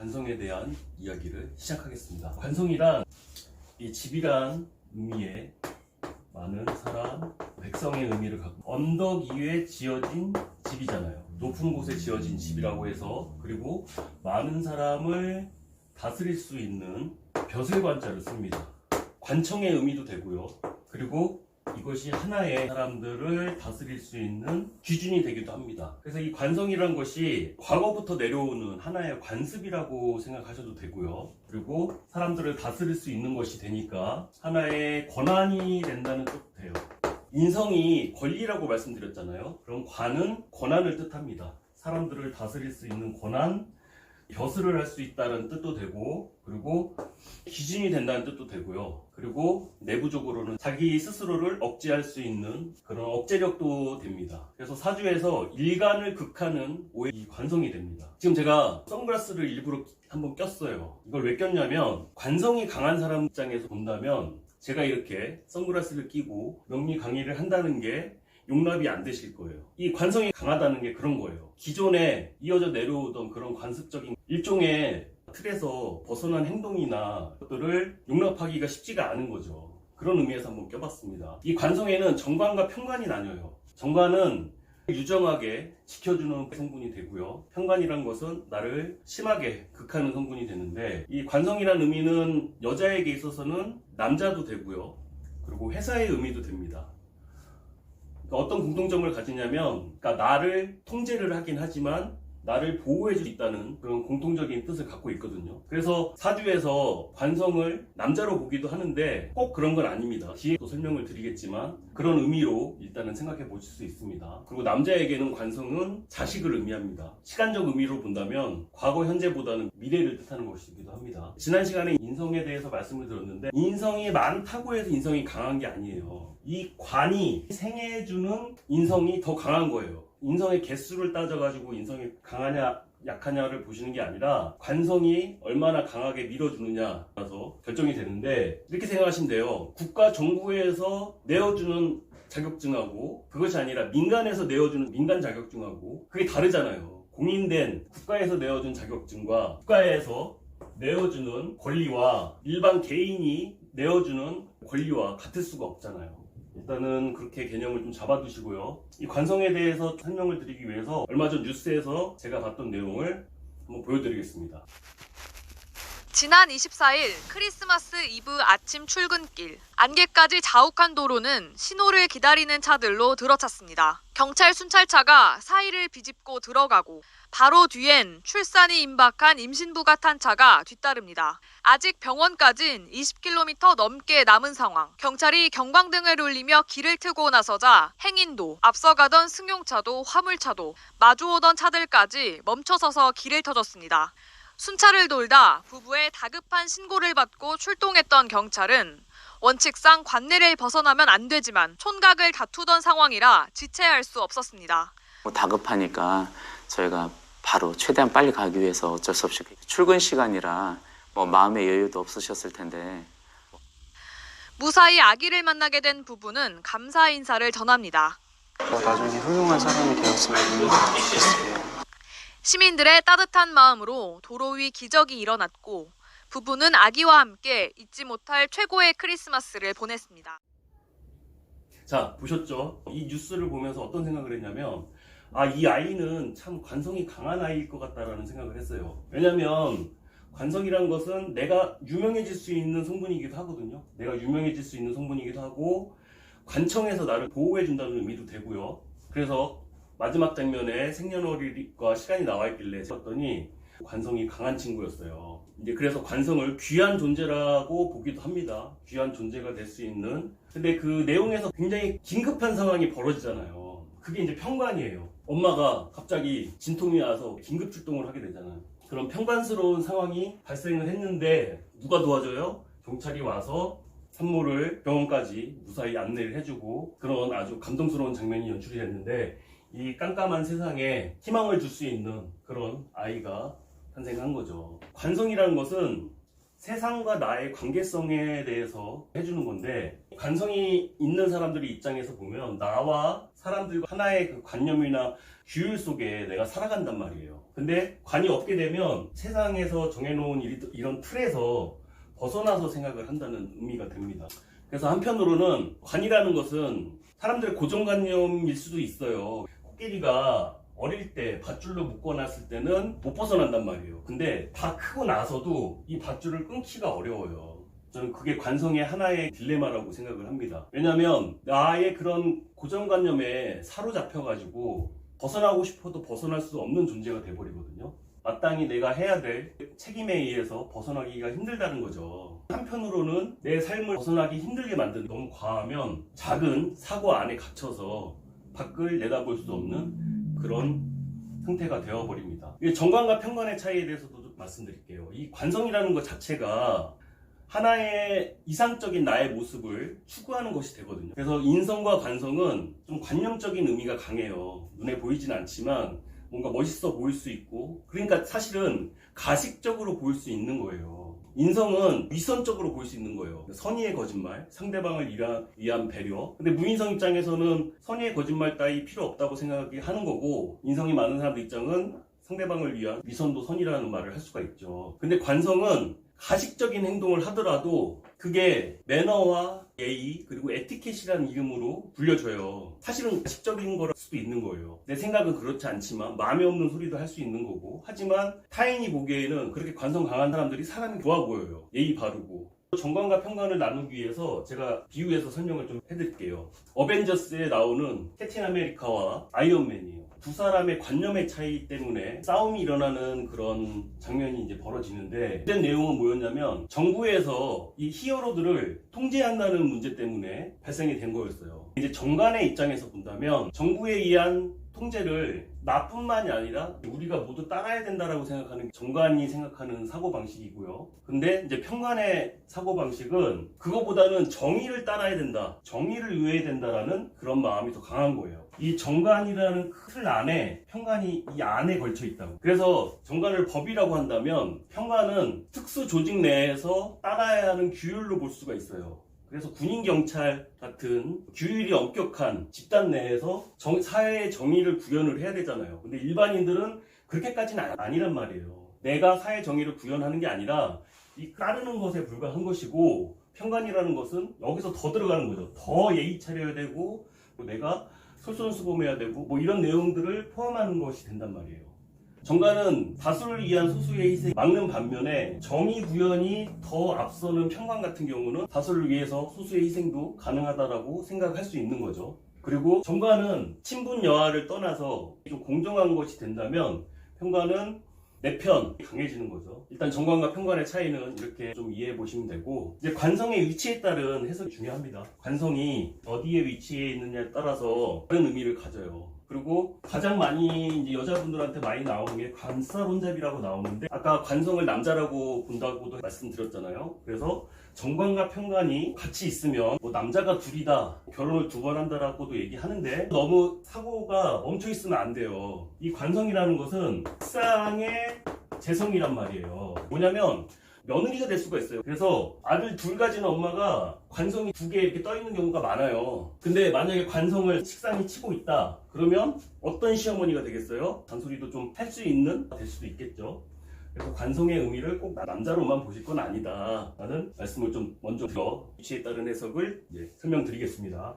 관성에 대한 이야기를 시작하겠습니다. 관성이란 이 집이란 의미에 많은 사람, 백성의 의미를 갖고 언덕 위에 지어진 집이잖아요. 높은 곳에 지어진 집이라고 해서, 그리고 많은 사람을 다스릴 수 있는 벼슬관자를 씁니다. 관청의 의미도 되고요. 그리고 이것이 하나의 사람들을 다스릴 수 있는 기준이 되기도 합니다. 그래서 이 관성이란 것이 과거부터 내려오는 하나의 관습이라고 생각하셔도 되고요. 그리고 사람들을 다스릴 수 있는 것이 되니까 하나의 권한이 된다는 뜻도 돼요. 인성이 권리라고 말씀드렸잖아요. 그럼 관은 권한을 뜻합니다. 사람들을 다스릴 수 있는 권한, 벼슬을 할 수 있다는 뜻도 되고, 그리고 기준이 된다는 뜻도 되고요. 그리고 내부적으로는 자기 스스로를 억제할 수 있는 그런 억제력도 됩니다. 그래서 사주에서 일간을 극하는 이 관성이 됩니다. 지금 제가 선글라스를 일부러 한번 꼈어요. 이걸 왜 꼈냐면, 관성이 강한 사람 입장에서 본다면 제가 이렇게 선글라스를 끼고 명리 강의를 한다는 게 용납이 안 되실 거예요. 이 관성이 강하다는 게 그런 거예요. 기존에 이어져 내려오던 그런 관습적인 일종의 틀에서 벗어난 행동이나 것들을 용납하기가 쉽지가 않은 거죠. 그런 의미에서 한번 껴봤습니다. 이 관성에는 정관과 편관이 나뉘어요. 정관은 유정하게 지켜주는 성분이 되고요. 편관이란 것은 나를 심하게 극하는 성분이 되는데, 이 관성이라는 의미는 여자에게 있어서는 남자도 되고요. 그리고 회사의 의미도 됩니다. 어떤 공통점을 가지냐면, 나를 통제를 하긴 하지만 나를 보호해 줄 수 있다는 그런 공통적인 뜻을 갖고 있거든요. 그래서 사주에서 관성을 남자로 보기도 하는데 꼭 그런 건 아닙니다. 뒤에 또 설명을 드리겠지만 그런 의미로 일단은 생각해 보실 수 있습니다. 그리고 남자에게는 관성은 자식을 의미합니다. 시간적 의미로 본다면 과거 현재보다는 미래를 뜻하는 것이기도 합니다. 지난 시간에 인성에 대해서 말씀을 드렸는데, 인성이 많다고 해서 인성이 강한 게 아니에요. 이 관이 생해주는 인성이 더 강한 거예요. 인성의 개수를 따져가지고 인성이 강하냐 약하냐를 보시는 게 아니라 관성이 얼마나 강하게 밀어주느냐라서 결정이 되는데, 이렇게 생각하시면 돼요. 국가 정부에서 내어주는 자격증하고 그것이 아니라 민간에서 내어주는 민간 자격증하고 그게 다르잖아요. 공인된 국가에서 내어준 자격증과 국가에서 내어주는 권리와 일반 개인이 내어주는 권리와 같을 수가 없잖아요. 일단은 그렇게 개념을 좀 잡아두시고요. 이 관성에 대해서 설명을 드리기 위해서 얼마 전 뉴스에서 제가 봤던 내용을 한번 보여드리겠습니다. 지난 24일 크리스마스 이브 아침 출근길, 안개까지 자욱한 도로는 신호를 기다리는 차들로 들어찼습니다. 경찰 순찰차가 사이를 비집고 들어가고 바로 뒤엔 출산이 임박한 임신부가 탄 차가 뒤따릅니다. 아직 병원까진 20km 넘게 남은 상황. 경찰이 경광등을 울리며 길을 트고 나서자 행인도, 앞서가던 승용차도 화물차도 마주오던 차들까지 멈춰서서 길을 터줬습니다. 순찰을 돌다 부부의 다급한 신고를 받고 출동했던 경찰은 원칙상 관내를 벗어나면 안 되지만 촌각을 다투던 상황이라 지체할 수 없었습니다. 다급하니까 저희가 바로 최대한 빨리 가기 위해서 어쩔 수 없이 출근 시간이라 마음의 여유도 없으셨을 텐데. 무사히 아기를 만나게 된 부부는 감사 인사를 전합니다. 나중에 훌륭한 사람이 되었으면 좋겠어요. 시민들의 따뜻한 마음으로 도로 위 기적이 일어났고 부부는 아기와 함께 잊지 못할 최고의 크리스마스를 보냈습니다. 자, 보셨죠? 이 뉴스를 보면서 어떤 생각을 했냐면, 이 아이는 참 관성이 강한 아이일 것 같다라는 생각을 했어요. 왜냐면 관성이라는 것은 내가 유명해질 수 있는 성분이기도 하거든요. 내가 유명해질 수 있는 성분이기도 하고, 관청에서 나를 보호해 준다는 의미도 되고요. 그래서 마지막 장면에 생년월일과 시간이 나와 있길래 봤더니 관성이 강한 친구였어요. 이제 그래서 관성을 귀한 존재라고 보기도 합니다. 귀한 존재가 될 수 있는. 근데 그 내용에서 굉장히 긴급한 상황이 벌어지잖아요. 그게 이제 편관이에요. 엄마가 갑자기 진통이 와서 긴급 출동을 하게 되잖아요. 그런 편관스러운 상황이 발생을 했는데 누가 도와줘요? 경찰이 와서 산모를 병원까지 무사히 안내를 해주고, 그런 아주 감동스러운 장면이 연출이 됐는데, 이 깜깜한 세상에 희망을 줄 수 있는 그런 아이가 탄생한 거죠. 관성이라는 것은 세상과 나의 관계성에 대해서 해주는 건데, 관성이 있는 사람들의 입장에서 보면 나와 사람들과 하나의 그 관념이나 규율 속에 내가 살아간단 말이에요. 근데 관이 없게 되면 세상에서 정해놓은 이런 틀에서 벗어나서 생각을 한다는 의미가 됩니다. 그래서 한편으로는 관이라는 것은 사람들의 고정관념일 수도 있어요. 코끼리가 어릴 때 밧줄로 묶어놨을 때는 못 벗어난단 말이에요. 근데 다 크고 나서도 이 밧줄을 끊기가 어려워요. 저는 그게 관성의 하나의 딜레마라고 생각을 합니다. 왜냐하면 나의 그런 고정관념에 사로잡혀가지고 벗어나고 싶어도 벗어날 수 없는 존재가 돼버리거든요. 마땅히 내가 해야 될 책임에 의해서 벗어나기가 힘들다는 거죠. 한편으로는 내 삶을 벗어나기 힘들게 만드는, 너무 과하면 작은 사고 안에 갇혀서 밖을 내다볼 수 없는 그런 상태가 되어버립니다. 정관과 편관의 차이에 대해서도 좀 말씀드릴게요. 이 관성이라는 것 자체가 하나의 이상적인 나의 모습을 추구하는 것이 되거든요. 그래서 인성과 관성은 좀 관념적인 의미가 강해요. 눈에 보이진 않지만 뭔가 멋있어 보일 수 있고, 그러니까 사실은 가식적으로 보일 수 있는 거예요. 인성은 위선적으로 보일 수 있는 거예요. 선의의 거짓말, 상대방을 위한 배려. 근데 무인성 입장에서는 선의의 거짓말 따위 필요 없다고 생각하는 거고, 인성이 많은 사람들 입장은 상대방을 위한 위선도 선이라는 말을 할 수가 있죠. 근데 관성은 가식적인 행동을 하더라도 그게 매너와 예의 그리고 에티켓이라는 이름으로 불려져요. 사실은 가식적인 거일 수도 있는 거예요. 내 생각은 그렇지 않지만 마음에 없는 소리도 할 수 있는 거고, 하지만 타인이 보기에는 그렇게 관성 강한 사람들이 사람이 좋아 보여요. 예의 바르고. 정관과 편관을 나누기 위해서 제가 비유해서 설명을 좀 해드릴게요. 어벤져스에 나오는 캡틴 아메리카와 아이언맨이에요. 두 사람의 관념의 차이 때문에 싸움이 일어나는 그런 장면이 이제 벌어지는데, 그때 내용은 뭐였냐면 정부에서 이 히어로들을 통제한다는 문제 때문에 발생이 된 거였어요. 이제 정관의 입장에서 본다면 정부에 의한 통제를 나뿐만이 아니라 우리가 모두 따라야 된다라고 생각하는 정관이 생각하는 사고방식이고요. 근데 이제 편관의 사고방식은 그거보다는 정의를 따라야 된다, 정의를 이루어야 된다라는 그런 마음이 더 강한 거예요. 이 정관이라는 틀 안에 편관이 이 안에 걸쳐 있다고. 그래서 정관을 법이라고 한다면 편관은 특수 조직 내에서 따라야 하는 규율로 볼 수가 있어요. 그래서 군인, 경찰 같은 규율이 엄격한 집단 내에서 사회의 정의를 구현을 해야 되잖아요. 근데 일반인들은 그렇게까지는 아니란 말이에요. 내가 사회 정의를 구현하는 게 아니라 이 따르는 것에 불과한 것이고, 편관이라는 것은 여기서 더 들어가는 거죠. 더 예의 차려야 되고, 내가 솔선수범해야 되고, 뭐 이런 내용들을 포함하는 것이 된단 말이에요. 정관은 다수를 위한 소수의 희생 막는 반면에 정의 구현이 더 앞서는 편관 같은 경우는 다수를 위해서 소수의 희생도 가능하다라고 생각할 수 있는 거죠. 그리고 정관은 친분 여하를 떠나서 좀 공정한 것이 된다면 편관은 내 편 강해지는 거죠. 일단 정관과 편관의 차이는 이렇게 좀 이해해 보시면 되고, 이제 관성의 위치에 따른 해석이 중요합니다. 관성이 어디에 위치해 있느냐에 따라서 다른 의미를 가져요. 그리고 가장 많이 이제 여자분들한테 많이 나오는 게 관사론잡이라고 나오는데, 아까 관성을 남자라고 본다고도 말씀드렸잖아요. 그래서 정관과 편관이 같이 있으면 뭐 남자가 둘이다, 결혼을 2번 한다라고도 얘기하는데 너무 사고가 멈춰 있으면 안 돼요. 이 관성이라는 것은 일상의 재성이란 말이에요. 뭐냐면 며느리가 될 수가 있어요. 그래서 아들 2 가지는 엄마가 관성이 2개 이렇게 떠 있는 경우가 많아요. 근데 만약에 관성을 식상이 치고 있다, 그러면 어떤 시어머니가 되겠어요? 잔소리도 좀 할 수 있는 될 수도 있겠죠. 그래서 관성의 의미를 꼭 남자로만 보실 건 아니다 라는 말씀을 좀 먼저 위치에 따른 해석을 설명드리겠습니다.